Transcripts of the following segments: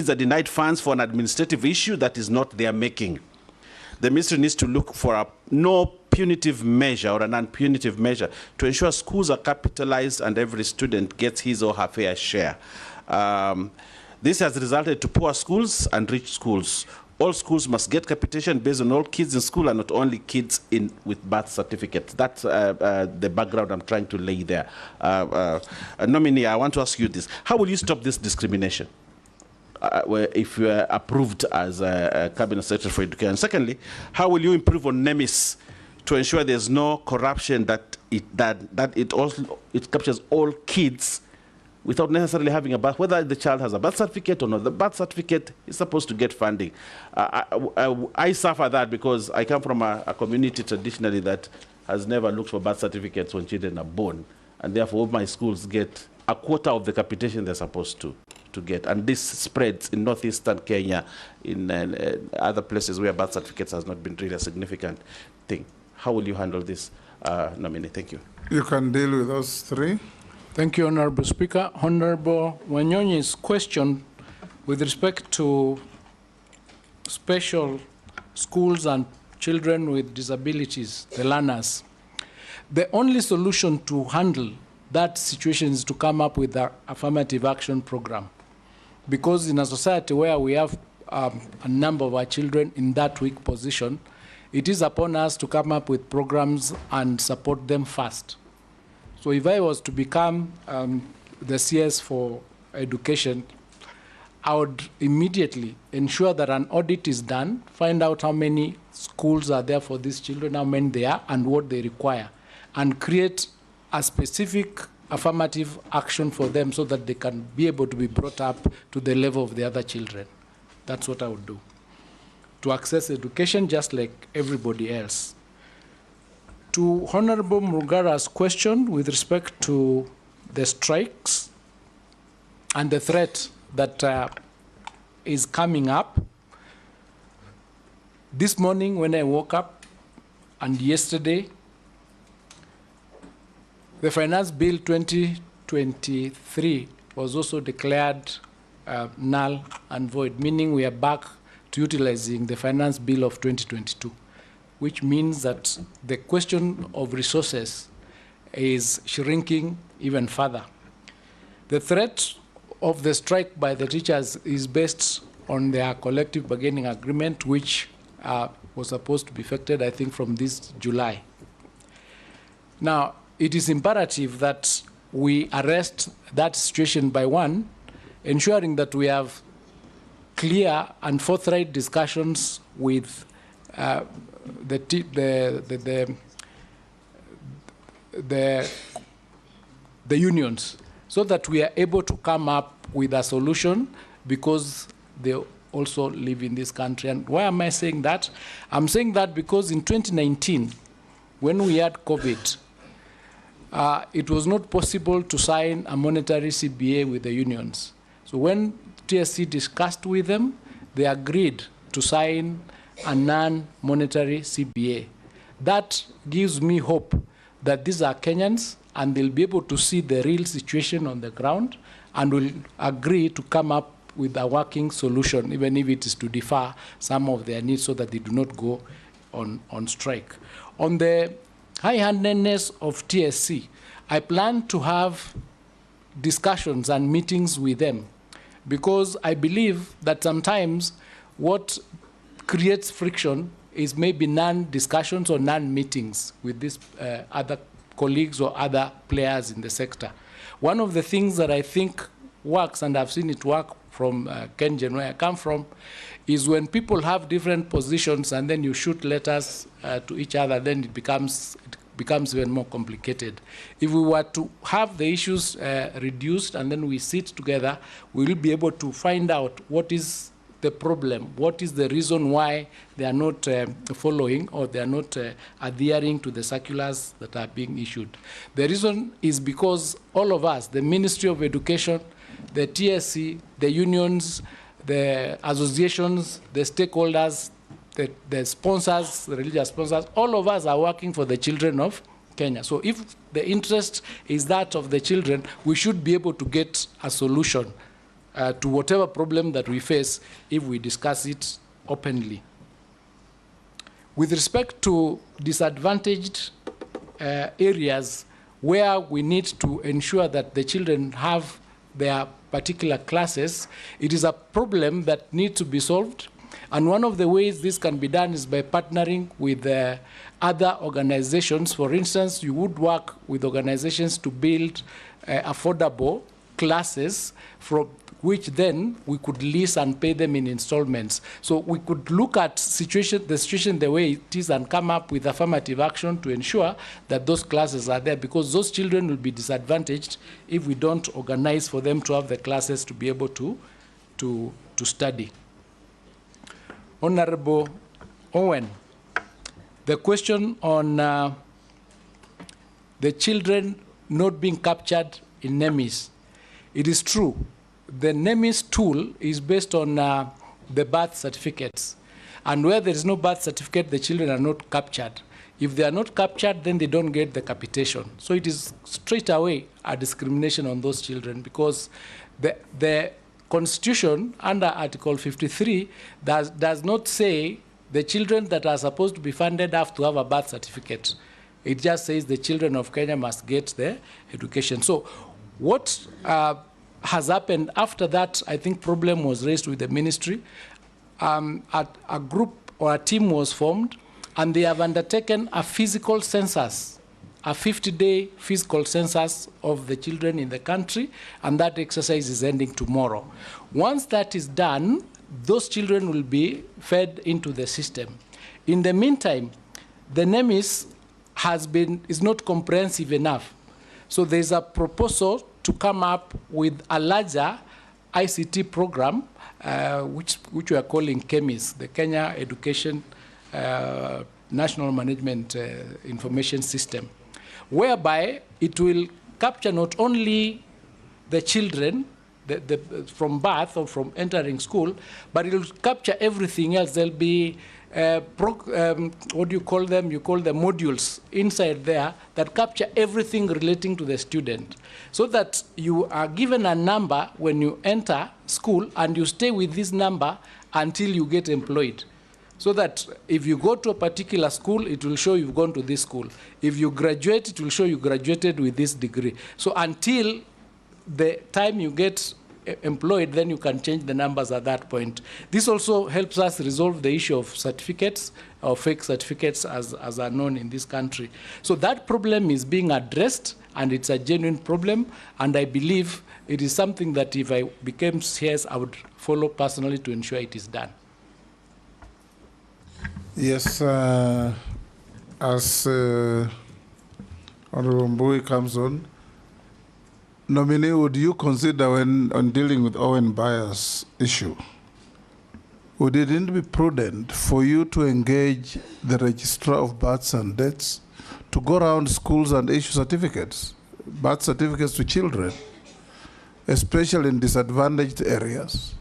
are denied funds for an administrative issue that is not their making. The ministry needs to look for a no punitive measure or a non-punitive measure to ensure schools are capitalized and every student gets his or her fair share. This has resulted to poor schools and rich schools. All schools must get capitation based on all kids in school and not only kids with birth certificates. That's the background I'm trying to lay there. Nominee, I want to ask you this. How will you stop this discrimination if you are approved as a Cabinet Secretary for Education? Secondly, how will you improve on NEMIS to ensure there's no corruption, that it captures all kids without necessarily having a birth, whether the child has a birth certificate or not? The birth certificate is supposed to get funding. I suffer that because I come from a community traditionally that has never looked for birth certificates when children are born, and therefore my schools get a quarter of the capitation they're supposed to get. And this spreads in northeastern Kenya, in other places where birth certificates has not been really a significant thing. How will you handle this, Nominee? Thank you. You can deal with those three. Thank you, Honorable Speaker. Honorable Wanyonyi's question with respect to special schools and children with disabilities, the learners. The only solution to handle that situation is to come up with an affirmative action program. Because in a society where we have a number of our children in that weak position, it is upon us to come up with programs and support them first. So if I was to become the CS for education, I would immediately ensure that an audit is done, find out how many schools are there for these children, how many they are, and what they require, and create a specific affirmative action for them so that they can be able to be brought up to the level of the other children. That's what I would do, to access education just like everybody else. To Honorable Murugara's question with respect to the strikes and the threat that is coming up, this morning when I woke up and yesterday, the Finance Bill 2023 was also declared null and void, meaning we are back to utilizing the Finance Bill of 2022, which means that the question of resources is shrinking even further. The threat of the strike by the teachers is based on their collective bargaining agreement, which was supposed to be effected, I think, from this July. Now, it is imperative that we arrest that situation by, one, ensuring that we have clear and forthright discussions with the unions, so that we are able to come up with a solution, because they also live in this country. And why am I saying that? I'm saying that because in 2019, when we had COVID, it was not possible to sign a monetary CBA with the unions. So when TSC discussed with them, they agreed to sign a non-monetary CBA. That gives me hope that these are Kenyans and they'll be able to see the real situation on the ground and will agree to come up with a working solution, even if it is to defer some of their needs so that they do not go on strike. On the high-handedness of TSC, I plan to have discussions and meetings with them, because I believe that sometimes what creates friction is maybe non-discussions or non-meetings with these other colleagues or other players in the sector. One of the things that I think works, and I've seen it work from Kengen, where I come from, is when people have different positions and then you shoot letters to each other, then it becomes even more complicated. If we were to have the issues reduced and then we sit together, we will be able to find out what is the problem, what is the reason why they are not following or they are not adhering to the circulars that are being issued. The reason is because all of us, the Ministry of Education, the TSC, the unions, the associations, the stakeholders, the sponsors, the religious sponsors, all of us are working for the children of Kenya. So if the interest is that of the children, we should be able to get a solution to whatever problem that we face if we discuss it openly. With respect to disadvantaged areas where we need to ensure that the children have their particular classes, it is a problem that needs to be solved. And one of the ways this can be done is by partnering with other organizations. For instance, you would work with organizations to build affordable classes from which then we could lease and pay them in installments. So we could look at the situation the way it is and come up with affirmative action to ensure that those classes are there, because those children will be disadvantaged if we don't organize for them to have the classes to be able to study. Honorable Owen, the question on the children not being captured in NEMIS. It is true. The NEMIS tool is based on the birth certificates. And where there is no birth certificate, the children are not captured. If they are not captured, then they don't get the capitation. So it is straight away a discrimination on those children, because the Constitution under Article 53 does not say the children that are supposed to be funded have to have a birth certificate. It just says the children of Kenya must get their education. So what has happened after that, I think problem was raised with the ministry. A group or a team was formed, and they have undertaken a physical census, a 50-day physical census of the children in the country, and that exercise is ending tomorrow. Once that is done, those children will be fed into the system. In the meantime, the NEMIS is not comprehensive enough. So there's a proposal to come up with a larger ICT program, which we are calling KEMIS, the Kenya Education National Management Information System, whereby it will capture not only the children from birth or from entering school, but it will capture everything else. There'll be what do you call them? You call them modules inside there that capture everything relating to the student, so that you are given a number when you enter school and you stay with this number until you get employed. So that if you go to a particular school, it will show you've gone to this school. If you graduate, it will show you graduated with this degree. So until the time you get employed, then you can change the numbers at that point. This also helps us resolve the issue of certificates, or fake certificates as are known in this country. So that problem is being addressed, and it's a genuine problem, and I believe it is something that if I became CS, I would follow personally to ensure it is done. Yes, as Honorable Mbui comes on, Nominee, would you consider when on dealing with Owen Bayer's issue, would it not be prudent for you to engage the registrar of births and deaths to go around schools and issue certificates, birth certificates to children, especially in disadvantaged areas?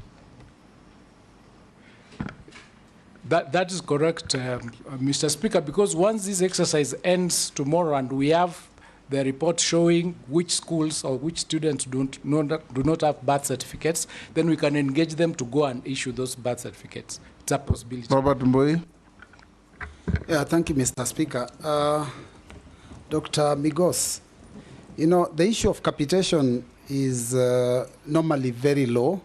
That is correct, Mr. Speaker, because once this exercise ends tomorrow and we have the report showing which schools or which students do not have birth certificates, then we can engage them to go and issue those birth certificates. It's a possibility. Robert Mbui. Yeah, thank you, Mr. Speaker. Dr. Migos, you know, the issue of capitation is normally very low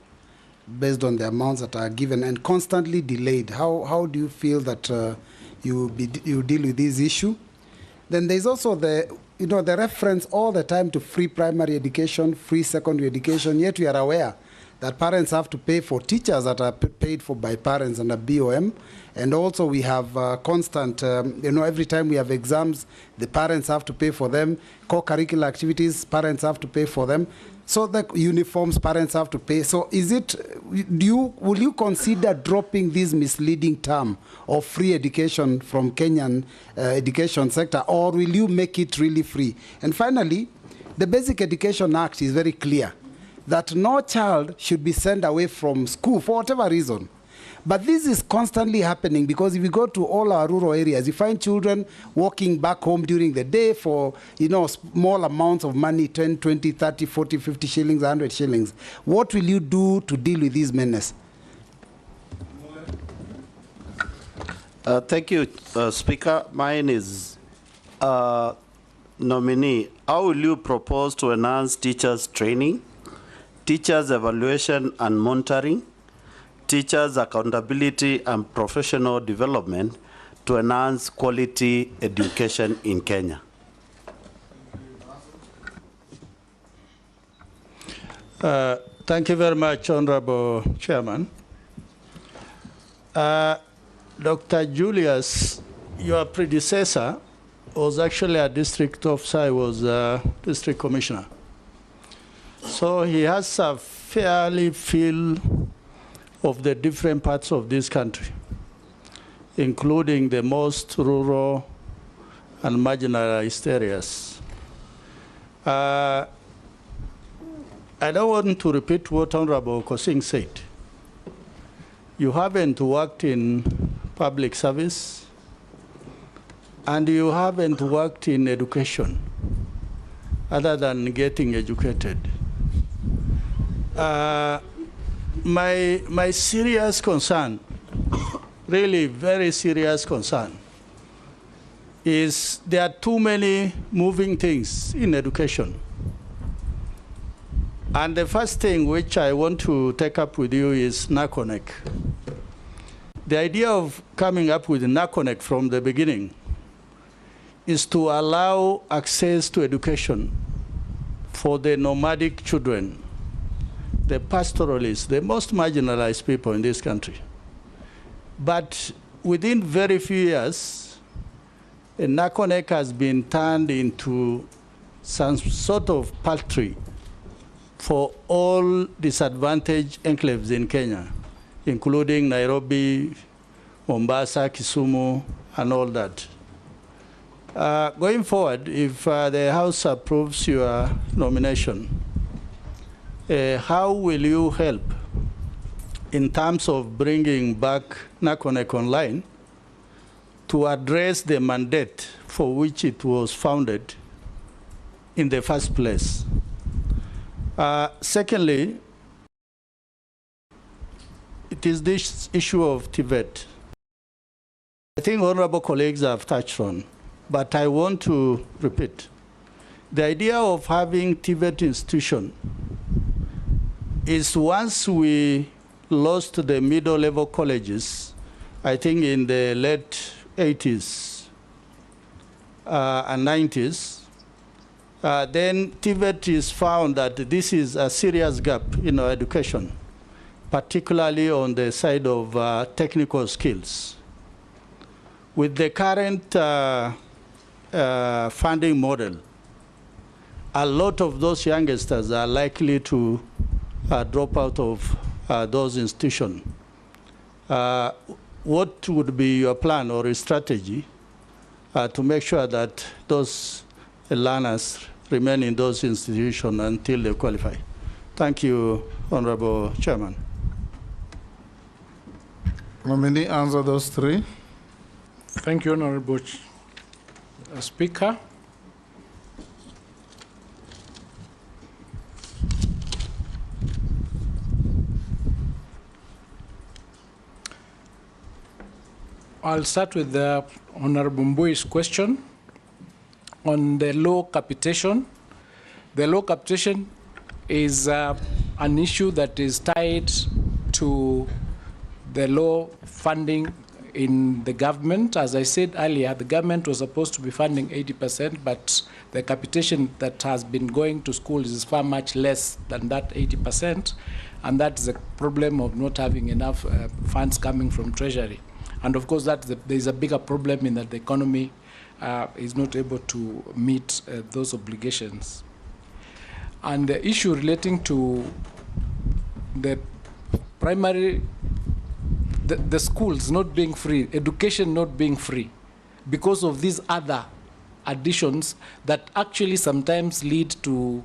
based on the amounts that are given and constantly delayed. How do you feel that you deal with this issue? Then there's also the reference all the time to free primary education, free secondary education, yet we are aware that parents have to pay for teachers that are paid for by parents under BOM. And also we have constant, every time we have exams, the parents have to pay for them. Co-curricular activities, parents have to pay for them. So the uniforms, parents have to pay. So will you consider dropping this misleading term of free education from Kenyan education sector, or will you make it really free? And finally, the Basic Education Act is very clear that no child should be sent away from school for whatever reason. But this is constantly happening because if you go to all our rural areas, you find children walking back home during the day for, small amounts of money, 10, 20, 30, 40, 50 shillings, 100 shillings. What will you do to deal with this menace? Thank you, Speaker. Mine is nominee. How will you propose to enhance teachers' training, teachers' evaluation and monitoring, teachers' accountability and professional development to enhance quality education in Kenya? Thank you very much, Honorable Chairman. Dr. Julius, your predecessor was actually a district officer, he was a district commissioner. So he has a fairly feel of the different parts of this country, including the most rural and marginalized areas. I don't want to repeat what Honorable Kosing said. You haven't worked in public service, and you haven't worked in education, other than getting educated. My serious concern, really very serious concern, is there are too many moving things in education. And the first thing which I want to take up with you is NACONEC. The idea of coming up with NACONEC from the beginning is to allow access to education for the nomadic children, the pastoralists, the most marginalized people in this country. But within very few years, NACONEC has been turned into some sort of paltry for all disadvantaged enclaves in Kenya, including Nairobi, Mombasa, Kisumu, and all that. Going forward, if the House approves your nomination, how will you help in terms of bringing back NACONEC online to address the mandate for which it was founded in the first place? Secondly, it is this issue of Tibet. I think honorable colleagues have touched on, but I want to repeat. The idea of having Tibet institution is once we lost the middle-level colleges, I think in the late 80s and 90s, then Tibet is found that this is a serious gap in our education, particularly on the side of technical skills. With the current funding model, a lot of those youngsters are likely to drop out of those institutions. What would be your plan or a strategy to make sure that those learners remain in those institutions until they qualify? Thank you, Honorable Chairman. Nominee, answer those three. Thank you, Honorable Speaker. I'll start with the Honorable Mbui's question on the low capitation. The low capitation is an issue that is tied to the low funding in the government. As I said earlier, the government was supposed to be funding 80%, but the capitation that has been going to schools is far much less than that 80%, and that is a problem of not having enough funds coming from Treasury. And of course, there is a bigger problem in that the economy is not able to meet those obligations. And the issue relating to the primary, the schools not being free, education not being free, because of these other additions that actually sometimes lead to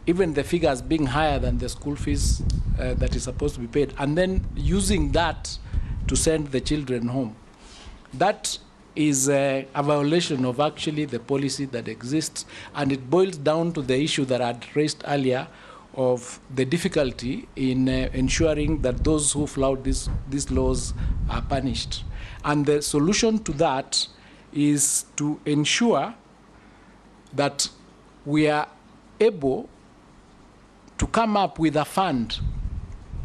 even the figures being higher than the school fees that is supposed to be paid, and then using that to send the children home. That is a violation of actually the policy that exists, and it boils down to the issue that I had raised earlier of the difficulty in ensuring that those who flout these laws are punished. And the solution to that is to ensure that we are able to come up with a fund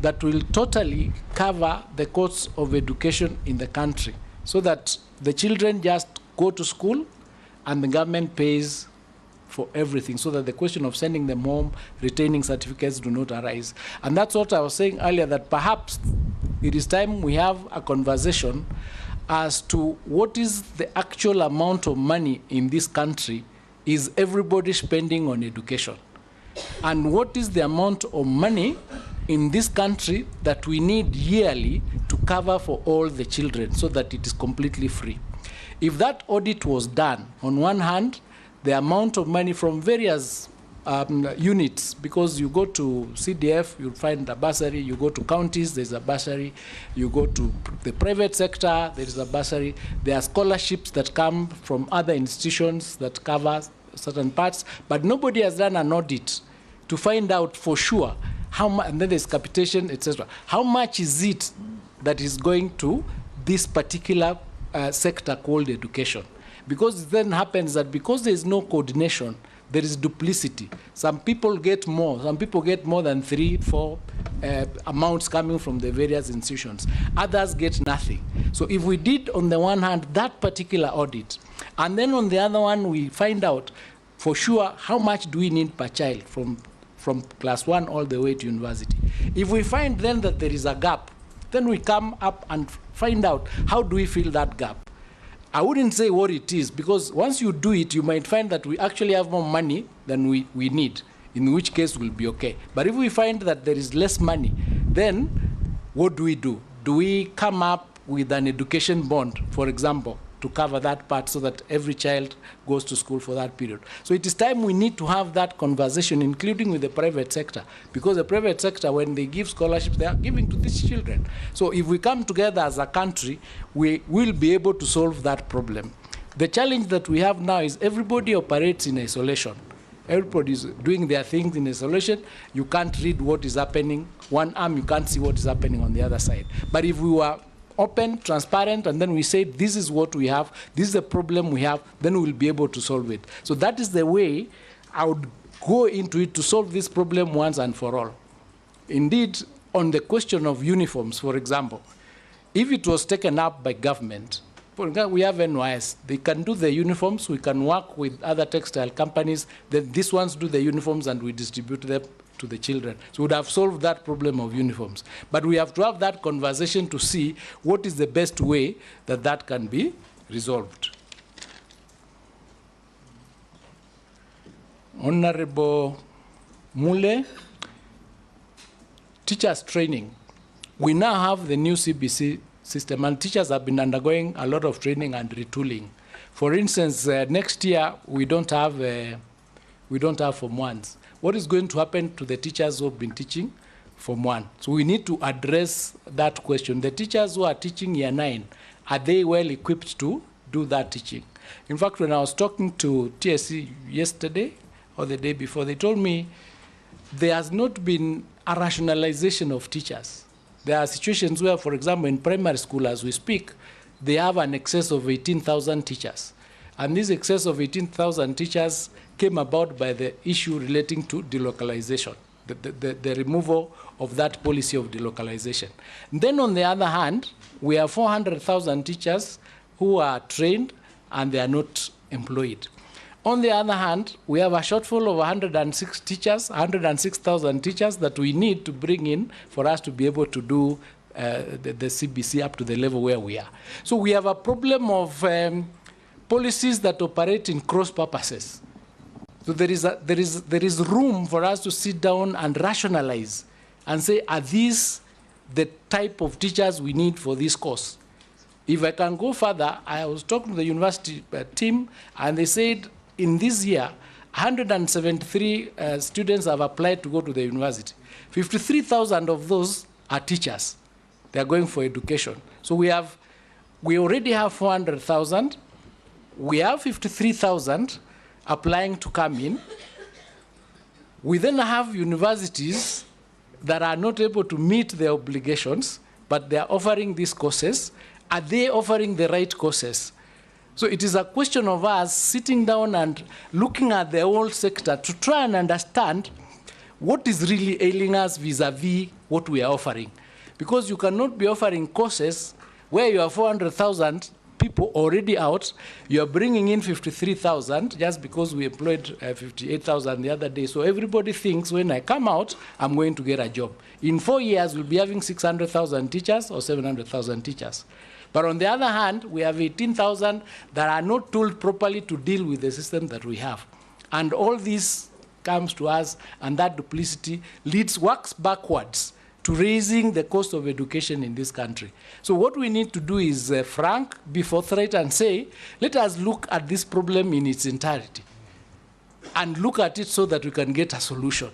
that will totally cover the costs of education in the country, so that the children just go to school and the government pays for everything, so that the question of sending them home, retaining certificates do not arise. And that's what I was saying earlier, that perhaps it is time we have a conversation as to what is the actual amount of money in this country is everybody spending on education, and what is the amount of money in this country that we need yearly to cover for all the children, so that it is completely free. If that audit was done, on one hand, the amount of money from various units, because you go to CDF, you'll find a bursary, you go to counties, there's a bursary, you go to the private sector, there is a bursary, there are scholarships that come from other institutions that cover certain parts, but nobody has done an audit to find out for sure how much, and then there's capitation, etc. How much is it that is going to this particular sector called education? Because it then happens that because there is no coordination, there is duplicity. Some people get more. Some people get more than 3, 4 amounts coming from the various institutions. Others get nothing. So if we did, on the one hand, that particular audit, and then on the other one, we find out for sure how much do we need per child from class 1 all the way to university. If we find then that there is a gap, then we come up and find out how do we fill that gap. I wouldn't say what it is, because once you do it, you might find that we actually have more money than we need, in which case we'll be okay. But if we find that there is less money, then what do we do? Do we come up with an education bond, for example, to cover that part so that every child goes to school for that period? So it is time we need to have that conversation, including with the private sector, because the private sector, when they give scholarships, they are giving to these children. So if we come together as a country, we will be able to solve that problem. The challenge that we have now is everybody operates in isolation. Everybody is doing their things in isolation. You can't read what is happening. One arm, you can't see what is happening on the other side. But if we were open, transparent, and then we say, this is what we have, this is the problem we have, then we'll be able to solve it. So that is the way I would go into it to solve this problem once and for all. Indeed, on the question of uniforms, for example, if it was taken up by government, for example, we have NYS, they can do the uniforms, we can work with other textile companies, then these ones do the uniforms and we distribute them to the children. So we would have solved that problem of uniforms. But we have to have that conversation to see what is the best way that that can be resolved. Honorable Mule, teachers training. We now have the new CBC system, and teachers have been undergoing a lot of training and retooling. For instance, next year we don't have Form 1s. What is going to happen to the teachers who have been teaching Form 1? So we need to address that question. The teachers who are teaching Year 9, are they well equipped to do that teaching? In fact, when I was talking to TSC yesterday or the day before, they told me there has not been a rationalization of teachers. There are situations where, for example, in primary school, as we speak, they have an excess of 18,000 teachers. And this excess of 18,000 teachers came about by the issue relating to delocalization, the removal of that policy of delocalization. Then on the other hand, we have 400,000 teachers who are trained and they are not employed. On the other hand, we have a shortfall of 106,000 teachers that we need to bring in for us to be able to do the CBC up to the level where we are. So we have a problem of policies that operate in cross purposes. So there is room for us to sit down and rationalize and say, are these the type of teachers we need for this course? If I can go further, I was talking to the university team, and they said, in this year, 173 students have applied to go to the university. 53,000 of those are teachers. They are going for education. So we already have 400,000. We have 53,000 applying to come in. We then have universities that are not able to meet their obligations, but they are offering these courses. Are they offering the right courses? So it is a question of us sitting down and looking at the whole sector to try and understand what is really ailing us vis-a-vis what we are offering. Because you cannot be offering courses where you have 400,000 people already out, you are bringing in 53,000 just because we employed 58,000 the other day. So everybody thinks when I come out, I'm going to get a job. In 4 years, we'll be having 600,000 teachers or 700,000 teachers. But on the other hand, we have 18,000 that are not told properly to deal with the system that we have. And all this comes to us, and that duplicity works backwards to raising the cost of education in this country. So what we need to do is frank, be forthright, and say, let us look at this problem in its entirety and look at it so that we can get a solution.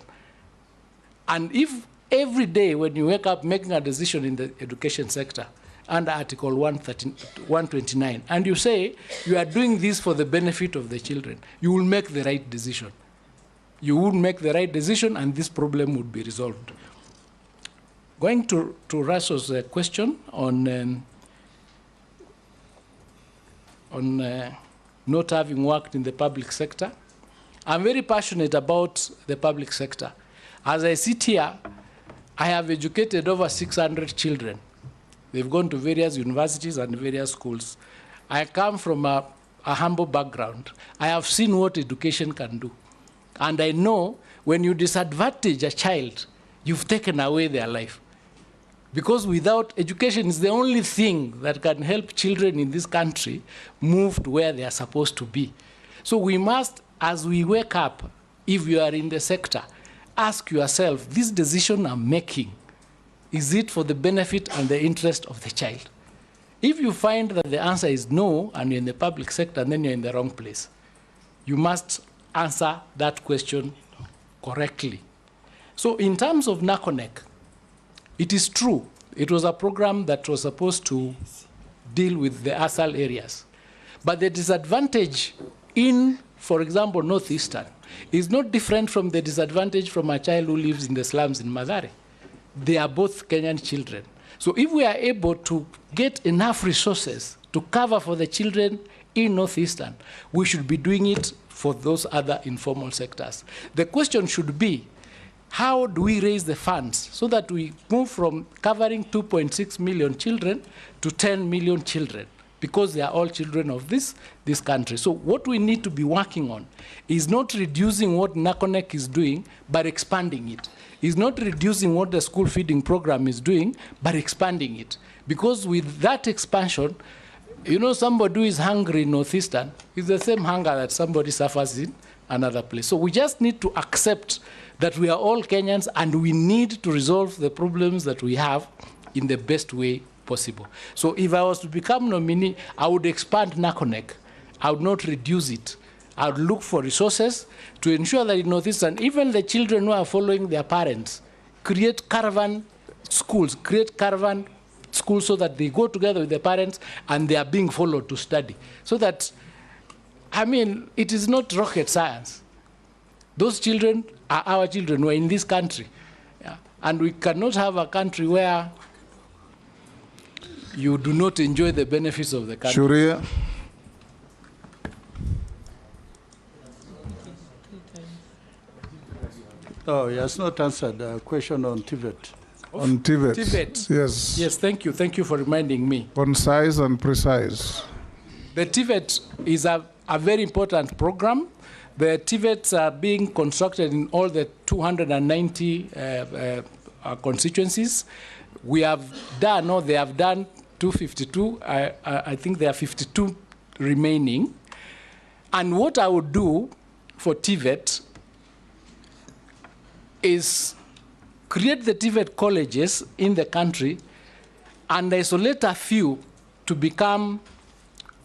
And if every day when you wake up making a decision in the education sector under Article 129, and you say you are doing this for the benefit of the children, you will make the right decision. You would make the right decision, and this problem would be resolved. Going to Russell's question on not having worked in the public sector, I'm very passionate about the public sector. As I sit here, I have educated over 600 children. They've gone to various universities and various schools. I come from a humble background. I have seen what education can do. And I know when you disadvantage a child, you've taken away their life. Because without education, it's the only thing that can help children in this country move to where they are supposed to be. So we must, as we wake up, if you are in the sector, ask yourself, this decision I'm making, is it for the benefit and the interest of the child? If you find that the answer is no, and you're in the public sector, then you're in the wrong place. You must answer that question correctly. So in terms of NACONEC, it is true, it was a program that was supposed to deal with the ASAL areas. But the disadvantage in, for example, Northeastern, is not different from the disadvantage from a child who lives in the slums in Mathare. They are both Kenyan children. So if we are able to get enough resources to cover for the children in Northeastern, we should be doing it for those other informal sectors. The question should be, how do we raise the funds so that we move from covering 2.6 million children to 10 million children? Because they are all children of this country. So what we need to be working on is not reducing what NACONEC is doing, but expanding it. Is not reducing what the school feeding program is doing, but expanding it. Because with that expansion, you know, somebody who is hungry in Northeastern is the same hunger that somebody suffers in another place. So we just need to accept that we are all Kenyans and we need to resolve the problems that we have in the best way possible. So if I was to become nominee, I would expand NACONEC. I would not reduce it. I would look for resources to ensure that in Northeastern, even the children who are following their parents, create caravan schools so that they go together with their parents and they are being followed to study. So that, I mean, it is not rocket science. Those children are our children who are in this country. Yeah? And we cannot have a country where you do not enjoy the benefits of the country. Shuria. Oh, he has not answered the question on TVET. On TVET. TVET. Yes. Yes, thank you. Thank you for reminding me. Concise and precise. The TVET is a very important program. The TVETs are being constructed in all the 290 constituencies. We have done, or they have done 252. I think there are 52 remaining. And what I would do for TVET is create the TVET colleges in the country and isolate a few to become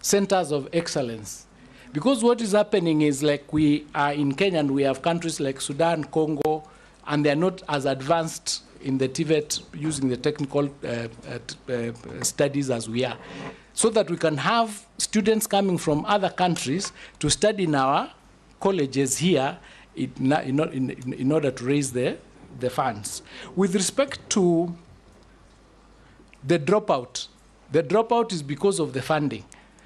centers of excellence. Because what is happening is, like, we are in Kenya and we have countries like Sudan, Congo, and they're not as advanced in the TVET using the technical studies as we are. So that we can have students coming from other countries to study in our colleges here in order to raise the funds. With respect to the dropout is because of the funding.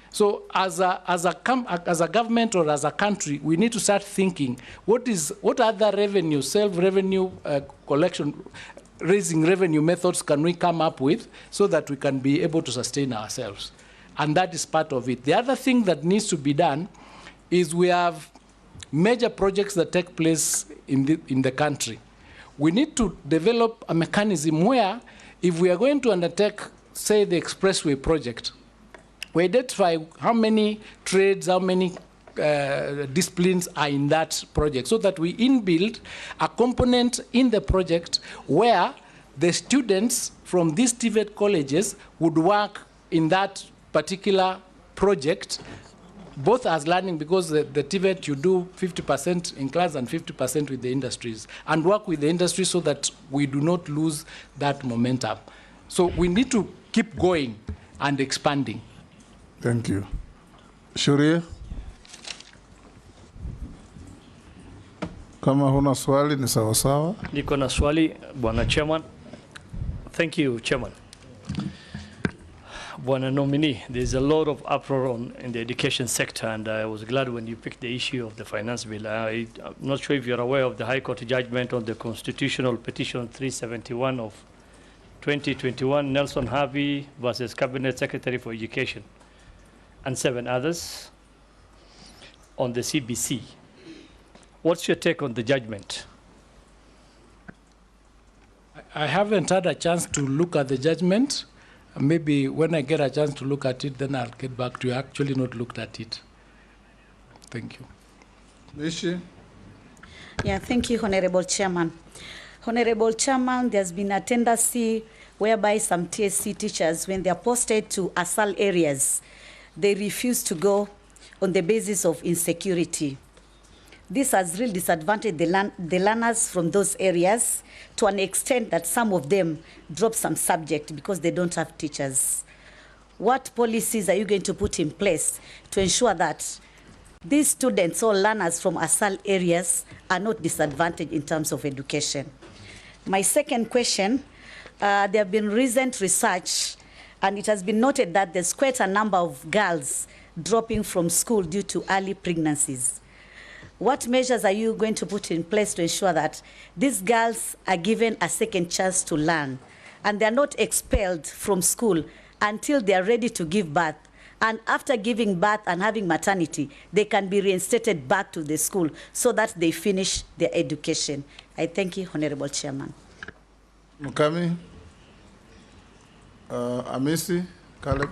So as a government or as a country, we need to start thinking, what other revenue, self-revenue collection, raising revenue methods can we come up with so that we can be able to sustain ourselves? And that is part of it. The other thing that needs to be done is we have major projects that take place in the country. We need to develop a mechanism where, if we are going to undertake, say, the expressway project, we identify how many trades, how many disciplines are in that project, so that we inbuild a component in the project where the students from these TVET colleges would work in that particular project, both as learning, because the TVET you do 50% in class and 50% with the industries, and work with the industry so that we do not lose that momentum. So we need to keep going and expanding. Thank you. Shuria? Kama huna swali ni sawa sawa. Niko na swali, Bwana Chairman. Thank you, Chairman. Bwana Nominee, there's a lot of uproar in the education sector, and I was glad when you picked the issue of the finance bill. I'm not sure if you're aware of the High Court judgment on the constitutional petition 371 of 2021, Nelson Harvey versus Cabinet Secretary for Education, and 7 others on the CBC. What's your take on the judgment? I haven't had a chance to look at the judgment. Maybe when I get a chance to look at it, then I'll get back to you. I actually not looked at it. Thank you. Nishi? Yeah, thank you, Honorable Chairman. Honorable Chairman, there's been a tendency whereby some TSC teachers, when they are posted to ASAL areas, they refuse to go on the basis of insecurity. This has really disadvantaged the learners from those areas to an extent that some of them drop some subject because they don't have teachers. What policies are you going to put in place to ensure that these students or learners from ASAL areas are not disadvantaged in terms of education? My second question, there have been recent research, and it has been noted that there's quite a number of girls dropping from school due to early pregnancies. What measures are you going to put in place to ensure that these girls are given a second chance to learn and they're not expelled from school until they're ready to give birth? And after giving birth and having maternity, they can be reinstated back to the school so that they finish their education. I thank you, Honorable Chairman. Mukami? Amisi? Caleb?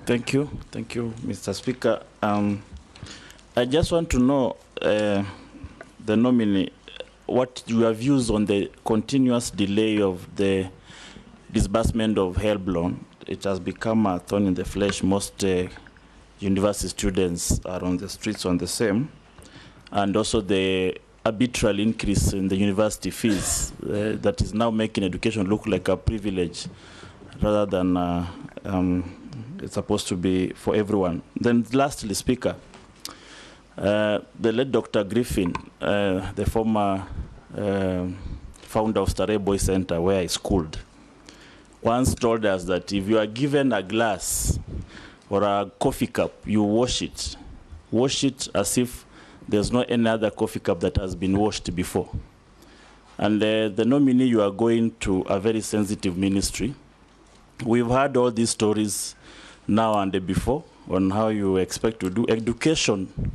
Thank you, Mr. Speaker. I just want to know, the nominee, what your views on the continuous delay of the disbursement of HELB loan. It has become a thorn in the flesh. Most university students are on the streets on the same, and also the arbitrary increase in the university fees that is now making education look like a privilege rather than it's supposed to be for everyone. Then lastly, Speaker, the late Dr. Griffin, the former founder of Starehe Boys Center, where I schooled, once told us that if you are given a glass or a coffee cup, you wash it as if there's no any other coffee cup that has been washed before. And the nominee, you are going to a very sensitive ministry. We've heard all these stories now and before on how you expect to do. Education,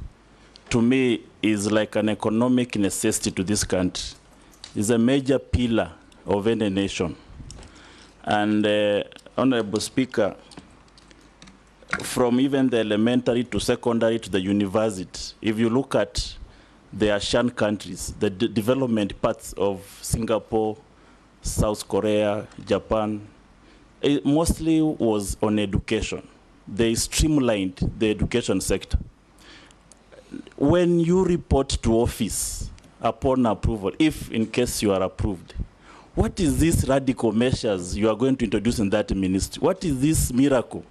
to me, is like an economic necessity to this country. It's a major pillar of any nation. And Honorable Speaker, from even the elementary to secondary to the university, if you look at the ASEAN countries, the development parts of Singapore, South Korea, Japan, it mostly was on education. They streamlined the education sector. when you report to office upon approval, if in case you are approved, what is these radical measures you are going to introduce in that ministry? What is this miracle?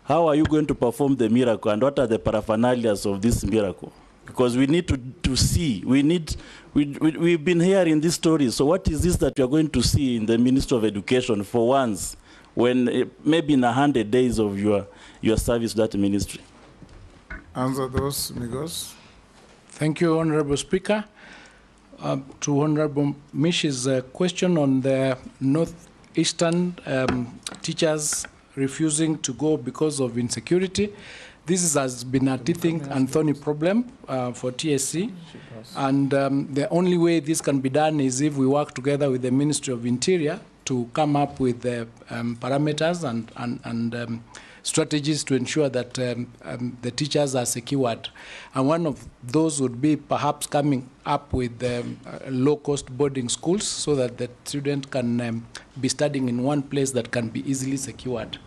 How are you going to perform the miracle, and what are the paraphernalias of this miracle? Because we need to see, we've been hearing this story, so what is this that you are going to see in the Ministry of Education for once, when maybe in 100 days of your service to that ministry? Answer those, Migos. Thank you, Honorable Speaker. To Honorable Mish's question on the northeastern teachers refusing to go because of insecurity, this has been a teething and thorny problem for TSC, and the only way this can be done is if we work together with the Ministry of Interior to come up with the parameters and strategies to ensure that the teachers are secured. And one of those would be perhaps coming up with low-cost boarding schools so that the student can be studying in one place that can be easily secured.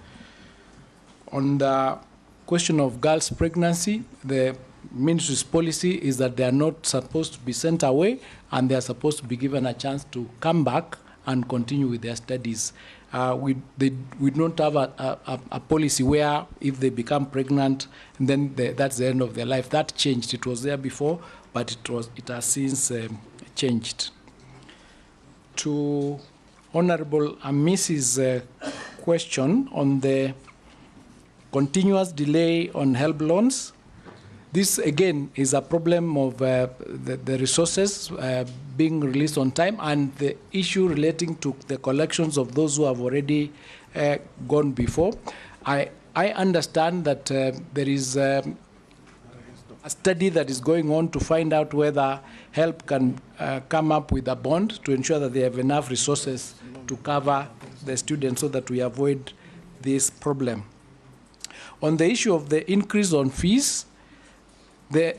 On the question of girls' pregnancy, the ministry's policy is that they are not supposed to be sent away, and they are supposed to be given a chance to come back and continue with their studies. We don't have a policy where if they become pregnant, then that's the end of their life. That changed. It was there before, but it has since changed. To Honorable Mrs. Question on the continuous delay on HELB loans, this again is a problem of the resources being released on time, and the issue relating to the collections of those who have already gone before. I understand that there is a study that is going on to find out whether HELB can come up with a bond to ensure that they have enough resources to cover the students so that we avoid this problem. On the issue of the increase on fees, I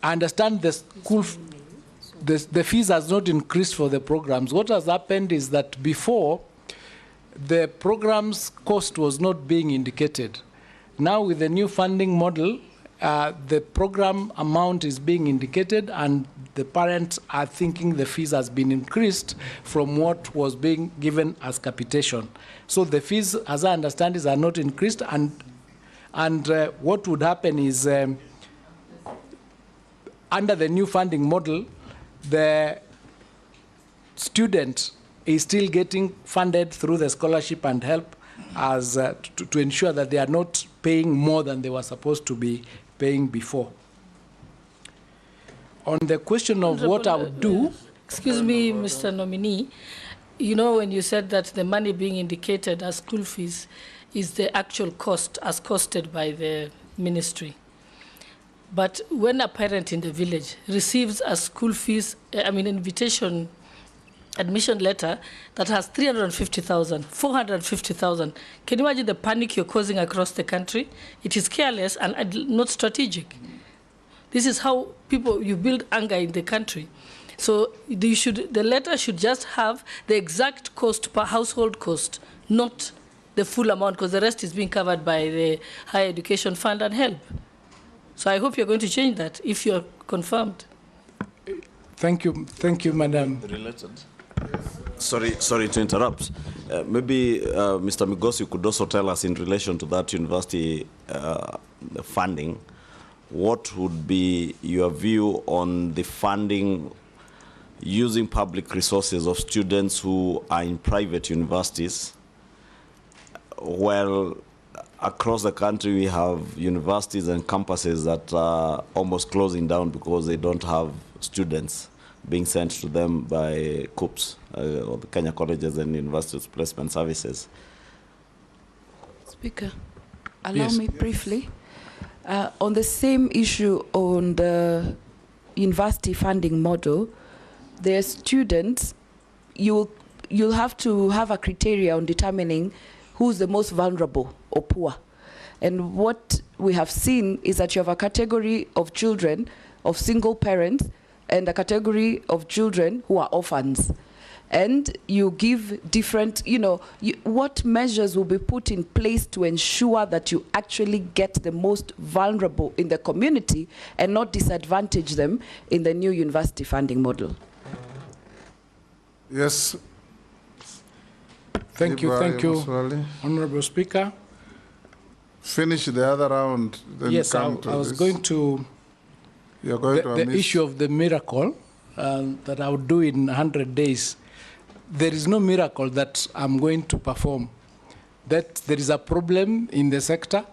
understand the fees has not increased for the programs. What has happened is that before, the program's cost was not being indicated. Now with the new funding model, the program amount is being indicated, and the parents are thinking the fees has been increased from what was being given as capitation. So the fees, as I understand it, are not increased, and what would happen is under the new funding model, the student is still getting funded through the scholarship and help as to ensure that they are not paying more than they were supposed to be paying before. On the question of what I would do... Excuse me, Mr. Nominee. You know, when you said that the money being indicated as school fees is the actual cost as costed by the ministry. But when a parent in the village receives a school fees, invitation admission letter that has 350,000, 450,000, can you imagine the panic you're causing across the country? It is careless and not strategic. This is how you build anger in the country. So the letter should just have the exact cost per household cost, not the full amount, because the rest is being covered by the Higher Education Fund and HELP. So I hope you're going to change that if you're confirmed. Thank you, Madam. Related. Sorry to interrupt. Maybe Mr. Migos, you could also tell us in relation to that university funding, what would be your view on the funding using public resources of students who are in private universities? Well, across the country, we have universities and campuses that are almost closing down because they don't have students being sent to them by COUPS, or the Kenya Colleges and Universities Placement Services. Speaker, allow me briefly. On the same issue on the university funding model, the students, you'll have to have a criteria on determining who's the most vulnerable or poor. And what we have seen is that you have a category of children of single parents and a category of children who are orphans. and you give different, what measures will be put in place to ensure that you actually get the most vulnerable in the community and not disadvantage them in the new university funding model? Yes. Thank you, Honorable Speaker. Finish the other round. Then yes, I was going to. You're going to the issue of the miracle that I would do in 100 days. There is no miracle that I'm going to perform. That there is a problem in the sector,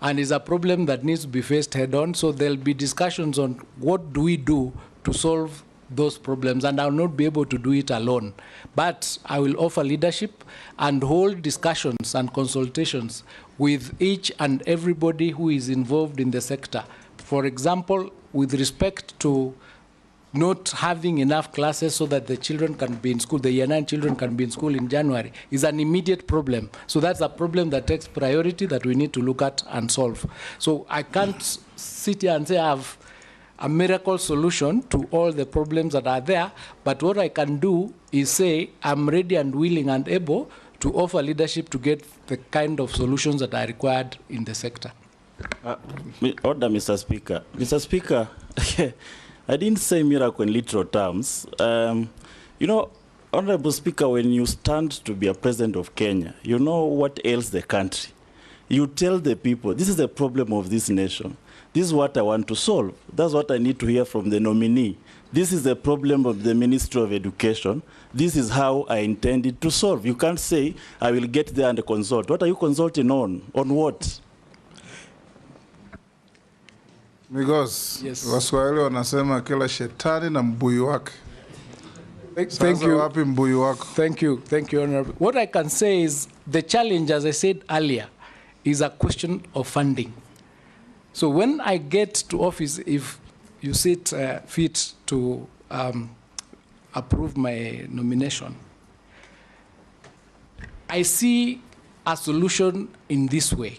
and is a problem that needs to be faced head-on. So there'll be discussions on what do we do to solve those problems, and I'll not be able to do it alone. But I will offer leadership and hold discussions and consultations with each and everybody who is involved in the sector. For example, with respect to not having enough classes so that the children can be in school, the year 9 children can be in school in January, is an immediate problem. So that's a problem that takes priority that we need to look at and solve. So I can't sit here and say I have a miracle solution to all the problems that are there, but what I can do is say I'm ready and willing and able to offer leadership to get the kind of solutions that are required in the sector. Order, Mr. Speaker. Mr. Speaker, I didn't say miracle in literal terms. Honorable Speaker, when you stand to be a president of Kenya, you know what ails the country. You tell the people, this is the problem of this nation. This is what I want to solve. That's what I need to hear from the nominee. This is the problem of the Ministry of Education. This is how I intended to solve. You can't say, I will get there and consult. What are you consulting on? On what? Because yes. Waswahili wanasema kila shetani na mbuyu wake. Thank you. Wapi mbuyu wako? Thank you, Honorable. What I can say is the challenge, as I said earlier, is a question of funding. So when I get to office, if you sit fit to approve my nomination, I see a solution in this way.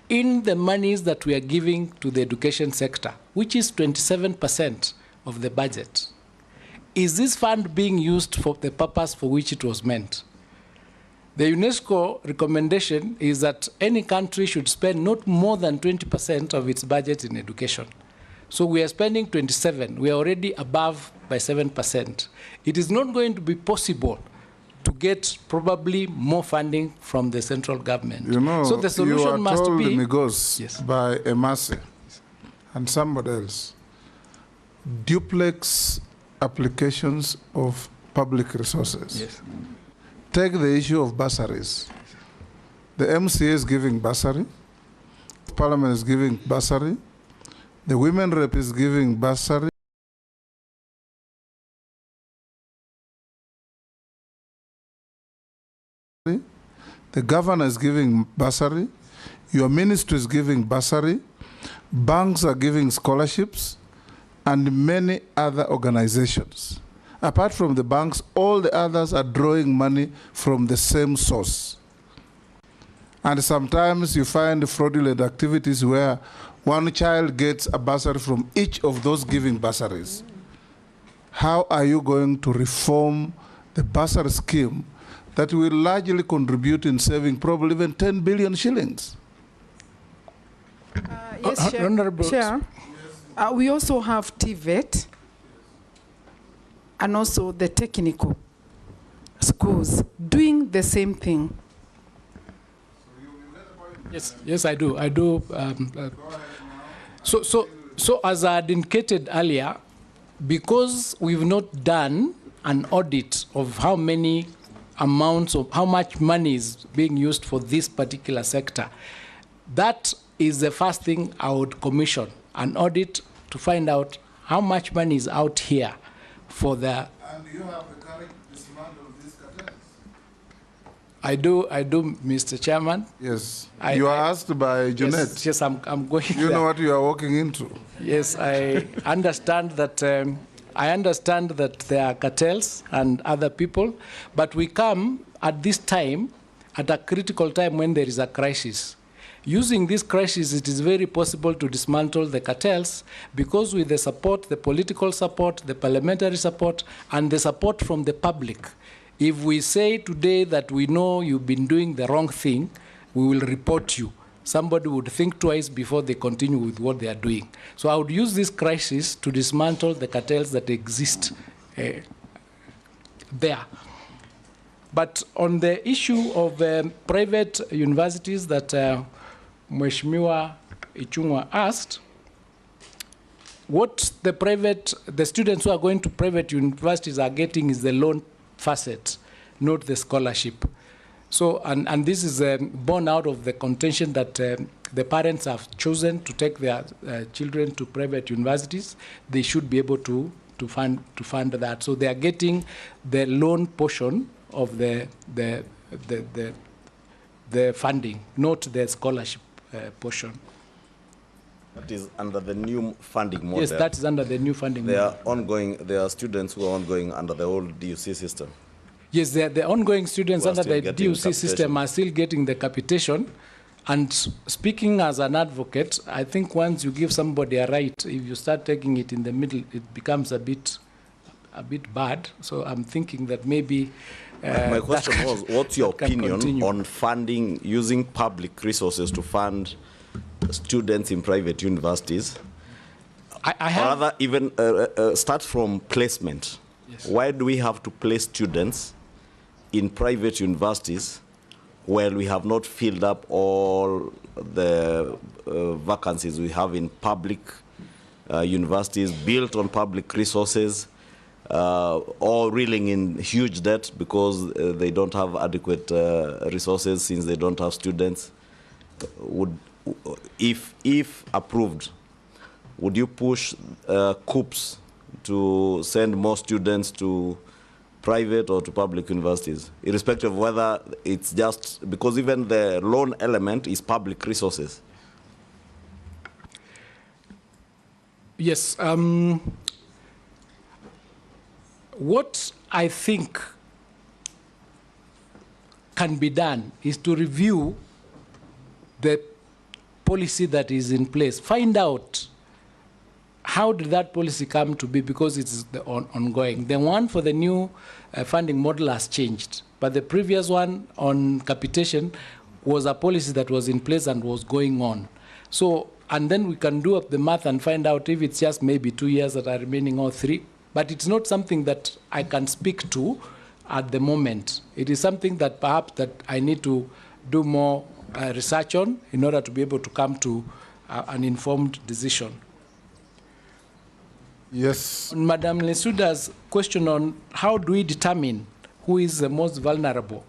In the monies that we are giving to the education sector, which is 27% of the budget, is this fund being used for the purpose for which it was meant? The UNESCO recommendation is that any country should spend not more than 20% of its budget in education. So we are spending 27. We are already above by 7%. It is not going to be possible to get probably more funding from the central government. So the solution must be... You are told by Emasi and somebody else, duplex applications of public resources. Yes. Take the issue of bursaries. The MCA is giving bursary, Parliament is giving bursary, the women rep is giving bursary, the governor is giving bursary, your ministry is giving bursary, banks are giving scholarships, and many other organizations. Apart from the banks, all the others are drawing money from the same source. And sometimes you find fraudulent activities where one child gets a bursary from each of those giving bursaries. How are you going to reform the bursary scheme that will largely contribute in saving probably even 10 billion shillings? Yes, Chair. Honorable. Chair. We also have TVET and also the technical schools doing the same thing. Yes, I do. So as I had indicated earlier, because we've not done an audit of how many amounts of how much money is being used for this particular sector, that is the first thing I would commission, an audit to find out how much money is out here for the... And you have the correct dismantle of these cartels? I do, Mr. Chairman. Yes. You are asked by Jeanette. Yes, I'm going You know what you are walking into. Yes, I understand that there are cartels and other people, but we come at this time, at a critical time when there is a crisis. Using this crisis, it is very possible to dismantle the cartels, because with the support, the political support, the parliamentary support, and the support from the public, if we say today that we know you've been doing the wrong thing, we will report you. Somebody would think twice before they continue with what they are doing. So I would use this crisis to dismantle the cartels that exist there. But on the issue of private universities that Mheshimiwa Ichung'wa asked, what the students who are going to private universities are getting is the loan facet, not the scholarship. So, and this is born out of the contention that the parents have chosen to take their children to private universities. They should be able to fund that. So they are getting the loan portion of the funding, not the scholarship portion. That is under the new funding model. Yes, that is under the new funding model. There are students who are ongoing under the old DUC system. Yes, the ongoing students under the DUC system are still getting the capitation. And speaking as an advocate, I think once you give somebody a right, if you start taking it in the middle, it becomes a bit bad. So I'm thinking that maybe... My question was, what's your opinion on funding, using public resources to fund students in private universities? Or rather, even start from placement. Yes. Why do we have to place students in private universities where we have not filled up all the vacancies we have in public universities built on public resources, or reeling in huge debt because they don't have adequate resources since they don't have students? If approved, would you push COOPs to send more students to private or to public universities, irrespective of whether it's just, because even the loan element is public resources? Yes. What I think can be done is to review the policy that is in place, find out how did that policy come to be, because it's ongoing. The one for the new funding model has changed, but the previous one on capitation was a policy that was in place and was going on. So, and then we can do up the math and find out if it's just maybe 2 years that are remaining or 3, but it's not something that I can speak to at the moment. It is something that perhaps that I need to do more research on in order to be able to come to an informed decision. Yes. Madam Lesuda's question on how do we determine who is the most vulnerable.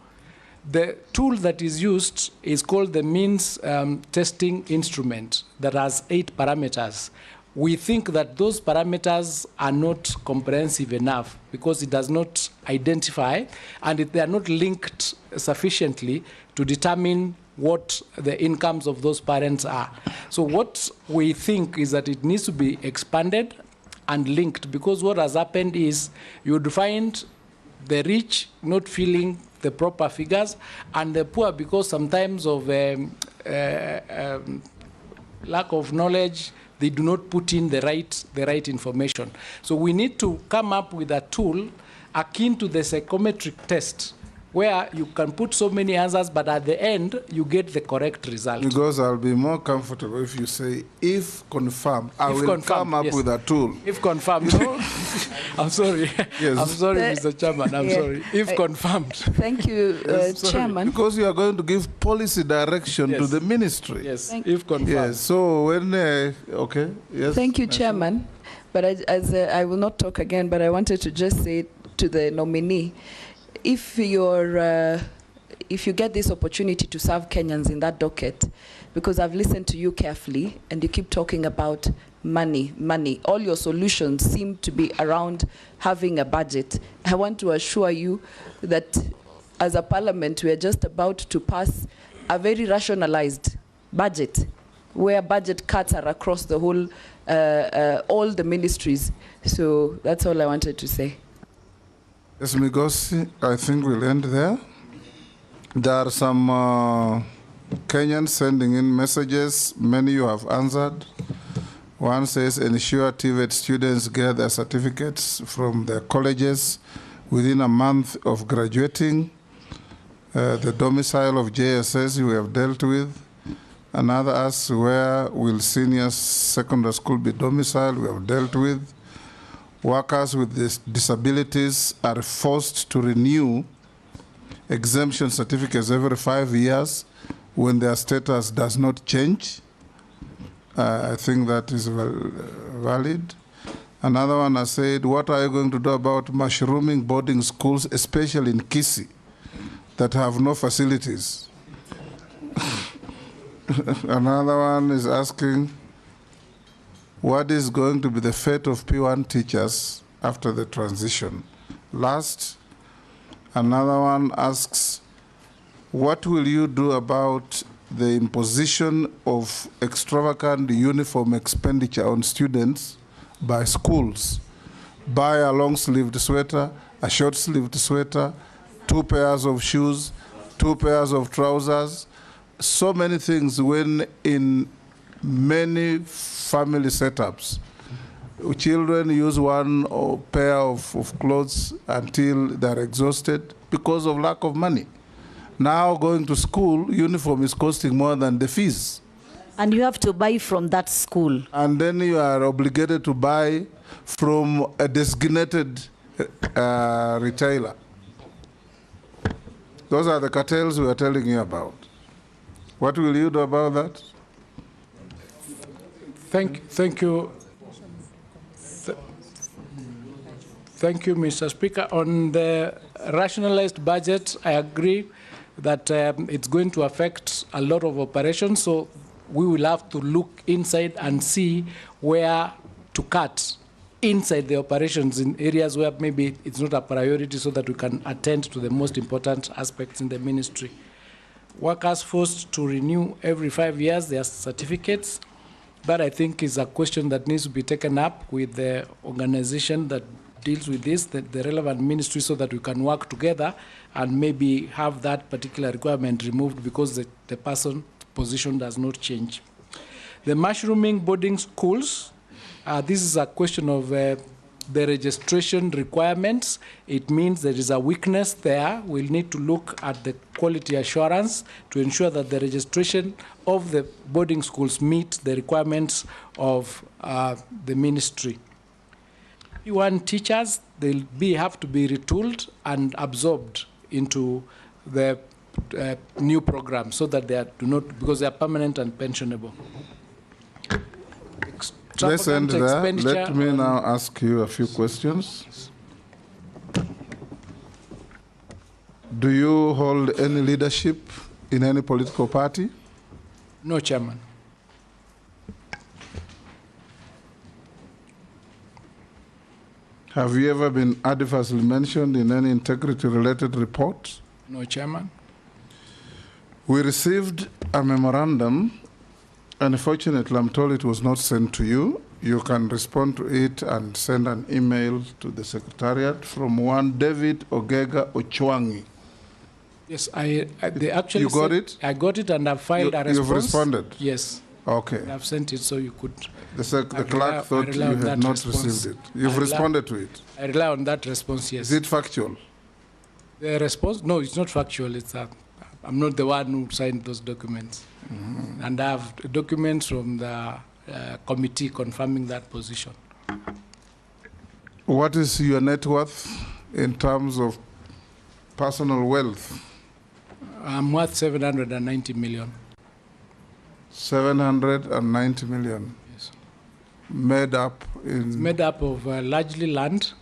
The tool that is used is called the means testing instrument that has 8 parameters. We think that those parameters are not comprehensive enough because it does not identify and they are not linked sufficiently to determine what the incomes of those parents are. So what we think is that it needs to be expanded and linked, because what has happened is you would find the rich not feeling the proper figures and the poor, because sometimes of lack of knowledge, they do not put in the right information. So we need to come up with a tool akin to the psychometric test, where you can put so many answers, but at the end, you get the correct result. Because I'll be more comfortable if you say, if confirmed, I will come up with a tool. If confirmed. No? I'm sorry. Yes. I'm sorry, Mr. Chairman. I'm sorry. If confirmed. Thank you, Chairman. Because you are going to give policy direction to the ministry. Yes, if confirmed. Yes, so when, okay, yes. Thank you, Chairman. But I will not talk again, but I wanted to just say to the nominee, if you get this opportunity to serve Kenyans in that docket, because I've listened to you carefully and you keep talking about money, all your solutions seem to be around having a budget. I want to assure you that as a parliament, we are just about to pass a very rationalized budget, where budget cuts are across the whole, all the ministries. So that's all I wanted to say. Yes, Migosi, I think we'll end there. There are some Kenyans sending in messages. Many you have answered. One says, ensure TVET students get their certificates from their colleges within a month of graduating. The domicile of JSS we have dealt with. Another asks, where will senior secondary school be domiciled? We have dealt with. Workers with disabilities are forced to renew exemption certificates every 5 years when their status does not change. I think that is valid. Another one has said, what are you going to do about mushrooming boarding schools, especially in Kisii, that have no facilities? Another one is asking, what is going to be the fate of P1 teachers after the transition? Last, another one asks, what will you do about the imposition of extravagant uniform expenditure on students by schools? Buy a long-sleeved sweater, a short-sleeved sweater, 2 pairs of shoes, 2 pairs of trousers, so many things, when in many family setups, children use one pair of clothes until they're exhausted because of lack of money. Now going to school, uniform is costing more than the fees. And you have to buy from that school. And then you are obligated to buy from a designated retailer. Those are the cartels we are telling you about. What will you do about that? Thank you. Thank you, Mr. Speaker. On the rationalized budget, I agree that it's going to affect a lot of operations, so we will have to look inside and see where to cut inside the operations in areas where maybe it's not a priority, so that we can attend to the most important aspects in the ministry. Workers forced to renew every 5 years their certificates. That, I think, is a question that needs to be taken up with the organization that deals with this, the relevant ministry, so that we can work together and maybe have that particular requirement removed because the person's position does not change. The mushrooming boarding schools, this is a question of the registration requirements. It means there is a weakness there. We'll need to look at the quality assurance to ensure that the registration of the boarding schools meet the requirements of the ministry. P1 teachers, they'll have to be retooled and absorbed into the new program, so that they do not, because they are permanent and pensionable. Let's end there. Let me now ask you a few questions. Do you hold any leadership in any political party? No, Chairman. Have you ever been adversely mentioned in any integrity-related report? No, Chairman. We received a memorandum. Unfortunately, I'm told it was not sent to you. You can respond to it and send an email to the Secretariat from one David Ogega Ochwangi. Yes, they actually you got it? I got it, and I filed a response. You've responded? Yes. Okay. I've sent it, so you could... The clerk thought you had not received it. You've responded to it? I rely on that response, yes. Is it factual? The response? No, it's not factual. I'm not the one who signed those documents. Mm-hmm. And I have documents from the committee confirming that position. What is your net worth in terms of personal wealth? I'm worth 790 million. 790 million? Yes. Made up in? It's made up of largely land,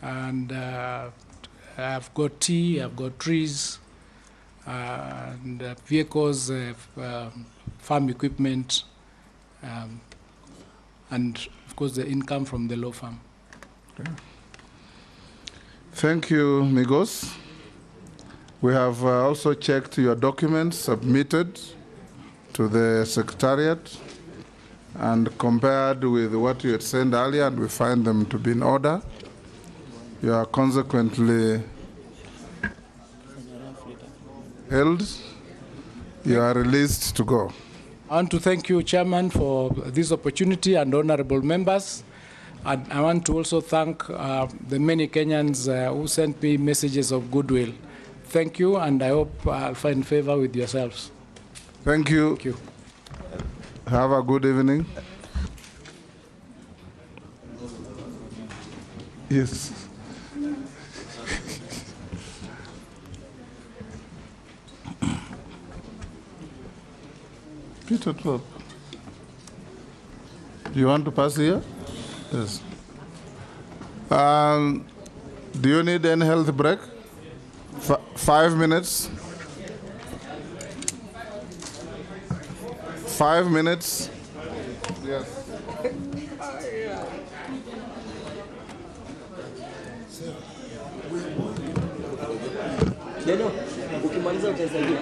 and I've got tea, I've got trees, and vehicles, farm equipment, and of course the income from the law firm. Okay. Thank you, Migos. We have also checked your documents submitted to the Secretariat and compared with what you had sent earlier, and we find them to be in order. You are consequently held. You are released to go. I want to thank you, Chairman, for this opportunity and honorable members. And I want to also thank the many Kenyans who sent me messages of goodwill. Thank you, and I hope I'll find favor with yourselves. Thank you. Thank you. Have a good evening. Yes. Peter Trop. Do you want to pass here? Yes. Do you need any health break? 5 minutes. 5 minutes. Yes. Ukimaliza utaisaidia.